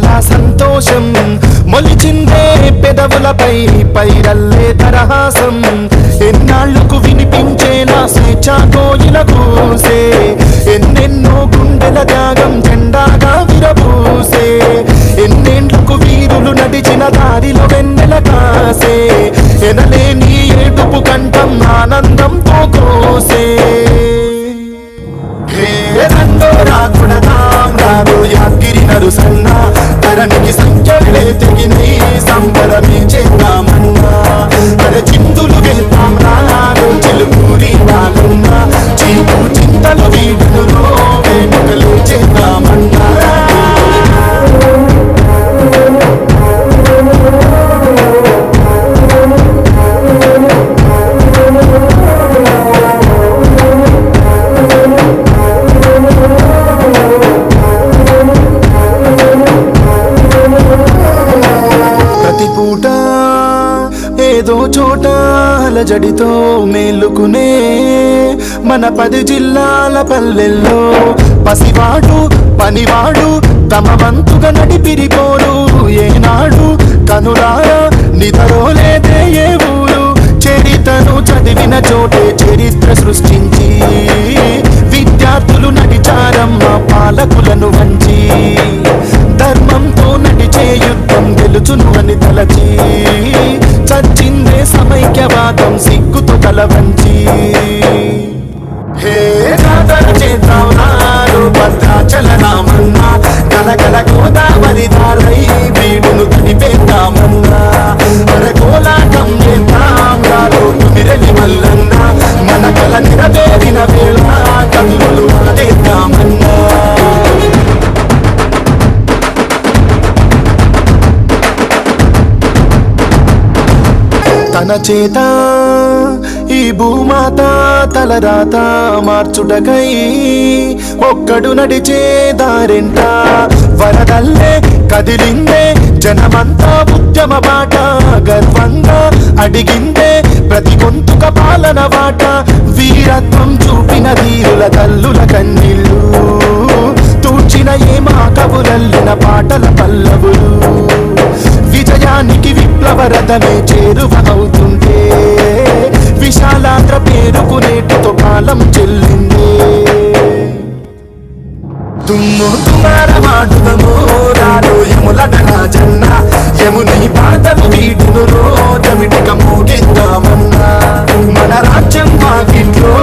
చాలా సంతోషం మొలిచిందే పెదవులపై పైరల్లే తరహాసం ఎన్నాళ్లకు వినిపించేలా స్వేచ్ఛా కోయిల కూసే ఎన్నెన్నో గుండెల త్యాగం జెండాగా విరబూసే ఎన్నేండ్లకు వీరులు నడిచిన దారిలో వెన్నెల కాసే ఎనలేని ఏడుపు కంఠం ఆనందంతో కోసే రంగో రాకుడదాం రాదు యాద్గిరి నరుసన్నా ధరణికి సంఖ్యలే తెగినై సంబరమే చేద్దామన్నా అరే చిందులు వెళ్తాం రాను చిలుకూరి రానున్నా చీపు చింతలు వీడును వేడుకలు చేద్దామన్నా ఏదో చోట అలజడితో మేలుకునే మన 10 జిల్లాల పల్లెల్లో పసివాడు పనివాడు తమ వంతుగా నడిపిరిపోరు ఏనాడు కనులారా నిదరోలేదే ఏ ఊరు చరిత్రను చదివిన చోటే చరిత్ర సృష్టించి విద్యార్థులు నడిచారమ్మ పాలకులను వంచి ధర్మంతో నడిచే యుద్ధం గెలుచును అని తలచి చచ్చిందే సమైక్యవాదం సిగ్గుతో తల వంచి హే జాతర చేద్దాం నారు భద్రాచలనామన్నా గలగల గోదావరి దారై వీడును తడిపేద్దామన్నా అరే కోలాటం చేద్దాం రారు మిరలి మల్లన్నా మన కల నెరవేరిన వేళ కన్నులు ఆడేద్దామన్నా తన చేత ఈ భూమాత తలరాత మార్చుటకై ఒక్కడు నడిచే దారెంట వరదల్లే కదిలిందే జనమంతా ఉద్యమ బాట గర్వంగా అడిగిందే ప్రతి గొంతుక పాలన వాట వీరత్వం చూపిన ధీరుల తల్లుల కన్నీళ్ళు తూర్చిన ఏమా కబురల్లిన పాటల పల్లవులు విజయానికి విప్లవ రథమే చేరువవుతుంటే విశాలాంధ్ర పేరుకు నేటితో కాలం చెల్లిందే తుమ్ము తుమారమాడుదము రాను యముల రాజన్న యముని పాదము వీడును రోజమిటిక మోగిద్దామన్నా మన రాజ్యం వాకిట్లో